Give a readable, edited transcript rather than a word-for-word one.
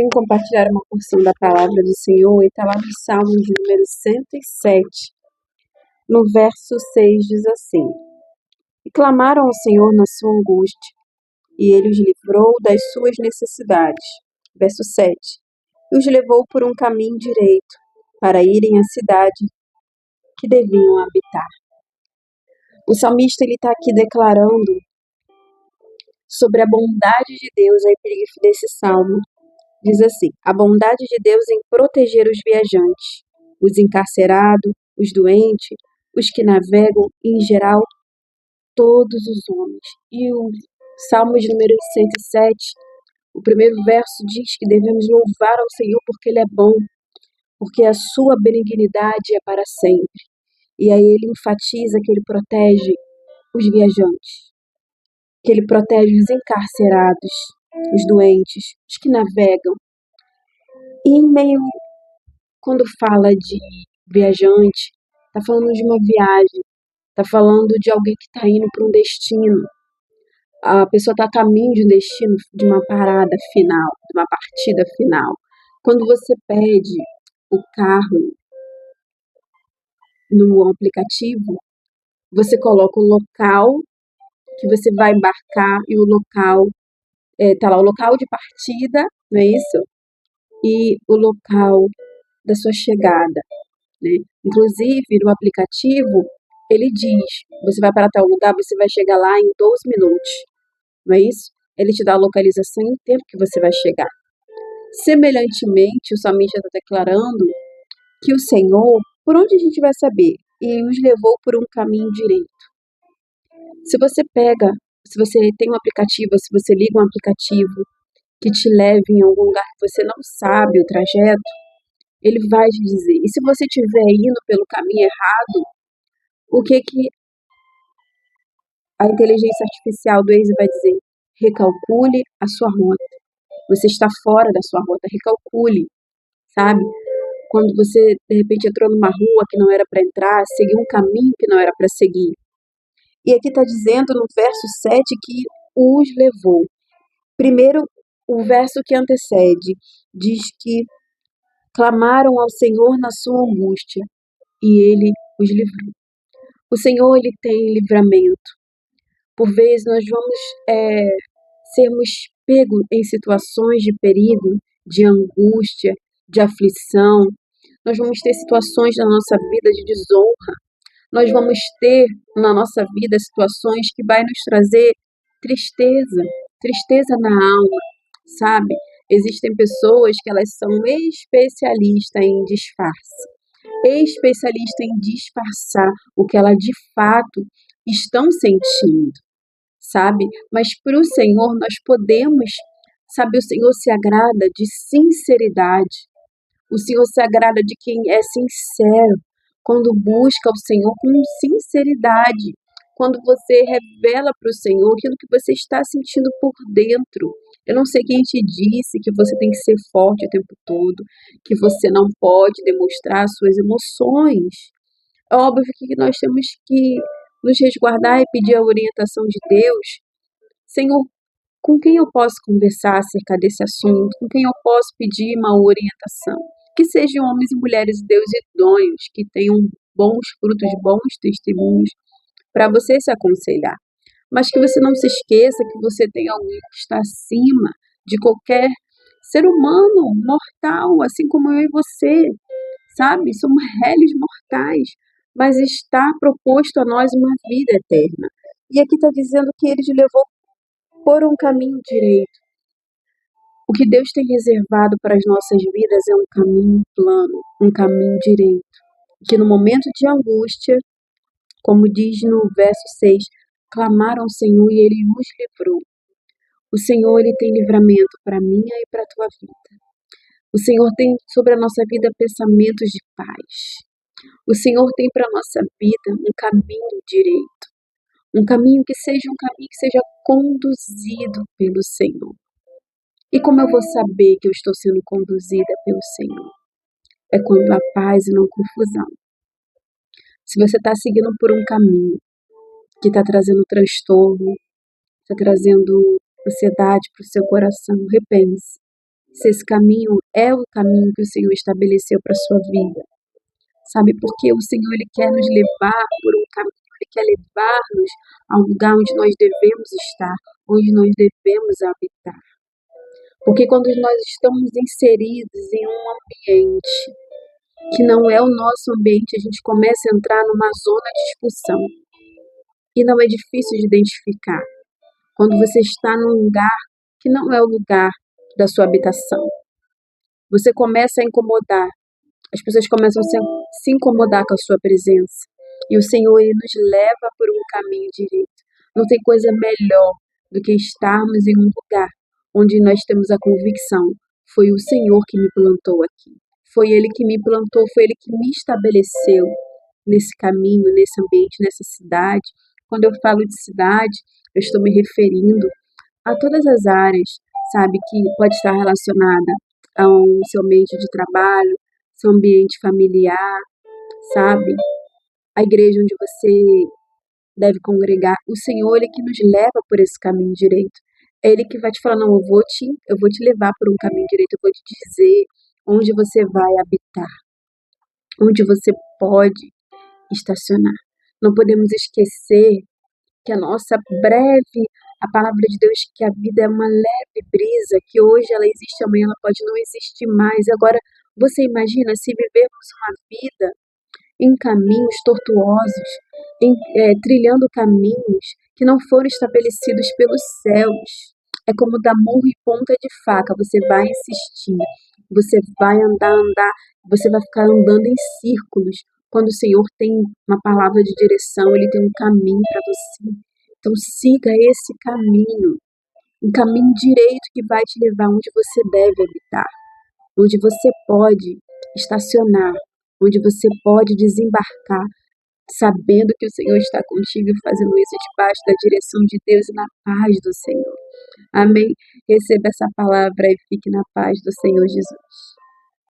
Vim compartilhar uma porção da palavra do Senhor e está lá no Salmo de número 107, no verso 6 diz assim: E clamaram ao Senhor na sua angústia, e ele os livrou das suas necessidades. Verso 7: E os levou por um caminho direito, para irem à cidade que deviam habitar. O salmista está aqui declarando sobre a bondade de Deus. A epígrafe desse salmo diz assim: a bondade de Deus em proteger os viajantes, os encarcerados, os doentes, os que navegam, e, em geral, todos os homens. E o Salmo de número 107, o primeiro verso diz que devemos louvar ao Senhor porque Ele é bom, porque a sua benignidade é para sempre. E aí ele enfatiza que Ele protege os viajantes, que Ele protege os encarcerados, os doentes, os que navegam. E em meio, quando fala de viajante, está falando de uma viagem, está falando de alguém que está indo para um destino. A pessoa está a caminho de um destino, de uma parada final, de uma partida final. Quando você pede o carro no aplicativo, você coloca o local que você vai embarcar e o local, está lá o local de partida, não é isso? E o local da sua chegada, né? Inclusive, no aplicativo, ele diz, você vai para tal lugar, você vai chegar lá em 12 minutos, não é isso? Ele te dá a localização e o tempo que você vai chegar. Semelhantemente, o salmista está declarando que o Senhor, por onde a gente vai saber? E os levou por um caminho direito. Se você tem um aplicativo, se você liga um aplicativo que te leve em algum lugar que você não sabe o trajeto, ele vai te dizer. E se você estiver indo pelo caminho errado, o que a inteligência artificial do Waze vai dizer? Recalcule a sua rota. Você está fora da sua rota, recalcule, sabe? Quando você, de repente, entrou numa rua que não era para entrar, seguiu um caminho que não era para seguir. E aqui está dizendo no verso 7 que os levou. Primeiro, o verso que antecede diz que clamaram ao Senhor na sua angústia e Ele os livrou. O Senhor, Ele tem livramento. Por vezes nós vamos sermos pegos em situações de perigo, de angústia, de aflição. Nós vamos ter situações na nossa vida de desonra. Nós vamos ter na nossa vida situações que vai nos trazer tristeza na alma, sabe? Existem pessoas que elas são especialistas em disfarce, especialistas em disfarçar o que elas de fato estão sentindo, sabe? Mas para o Senhor nós podemos, sabe, o Senhor se agrada de sinceridade, o Senhor se agrada de quem é sincero, quando busca o Senhor com sinceridade, quando você revela para o Senhor aquilo que você está sentindo por dentro. Eu não sei quem te disse que você tem que ser forte o tempo todo, que você não pode demonstrar suas emoções. É óbvio que nós temos que nos resguardar e pedir a orientação de Deus. Senhor, com quem eu posso conversar acerca desse assunto? Com quem eu posso pedir uma orientação? Que sejam homens e mulheres de Deus idôneos, que tenham bons frutos, bons testemunhos, para você se aconselhar. Mas que você não se esqueça que você tem alguém que está acima de qualquer ser humano mortal, assim como eu e você, sabe? Somos réis mortais, mas está proposto a nós uma vida eterna. E aqui está dizendo que Ele te levou por um caminho direito. O que Deus tem reservado para as nossas vidas é um caminho plano, um caminho direito. Que no momento de angústia, como diz no verso 6, clamaram ao Senhor e Ele os livrou. O Senhor, Ele tem livramento para a minha e para a tua vida. O Senhor tem sobre a nossa vida pensamentos de paz. O Senhor tem para a nossa vida um caminho direito. Um caminho que seja conduzido pelo Senhor. E como eu vou saber que eu estou sendo conduzida pelo Senhor? É quando há paz e não confusão. Se você está seguindo por um caminho que está trazendo transtorno, está trazendo ansiedade para o seu coração, repense. se esse caminho é o caminho que o Senhor estabeleceu para a sua vida. Sabe, porque o Senhor ele quer nos levar por um caminho, ele quer levar-nos ao lugar onde nós devemos estar, onde nós devemos habitar. Porque quando nós estamos inseridos em um ambiente que não é o nosso ambiente, a gente começa a entrar numa zona de expulsão. E não é difícil de identificar. Quando você está num lugar que não é o lugar da sua habitação, você começa a incomodar. As pessoas começam a se incomodar com a sua presença. E o Senhor, ele nos leva por um caminho direito. Não tem coisa melhor do que estarmos em um lugar onde nós temos a convicção. Foi o Senhor que me plantou aqui. Foi Ele que me plantou, foi Ele que me estabeleceu nesse caminho, nesse ambiente, nessa cidade. Quando eu falo de cidade, eu estou me referindo a todas as áreas, sabe, que pode estar relacionada ao seu ambiente de trabalho, seu ambiente familiar, sabe? A igreja onde você deve congregar. O Senhor, Ele que nos leva por esse caminho direito. É Ele que vai te falar, não, eu vou te levar por um caminho direito, eu vou te dizer onde você vai habitar, onde você pode estacionar. Não podemos esquecer que a nossa breve, a palavra de Deus, que a vida é uma leve brisa, que hoje ela existe, amanhã ela pode não existir mais. Agora, você imagina se vivermos uma vida em caminhos tortuosos, trilhando caminhos que não foram estabelecidos pelos céus. É como dar murro e ponta de faca. Você vai insistir, você vai andar, você vai ficar andando em círculos. Quando o Senhor tem uma palavra de direção, Ele tem um caminho para você. Então siga esse caminho, um caminho direito que vai te levar onde você deve habitar, onde você pode estacionar, onde você pode desembarcar, sabendo que o Senhor está contigo e fazendo isso debaixo da direção de Deus e na paz do Senhor. Amém? Receba essa palavra e fique na paz do Senhor Jesus.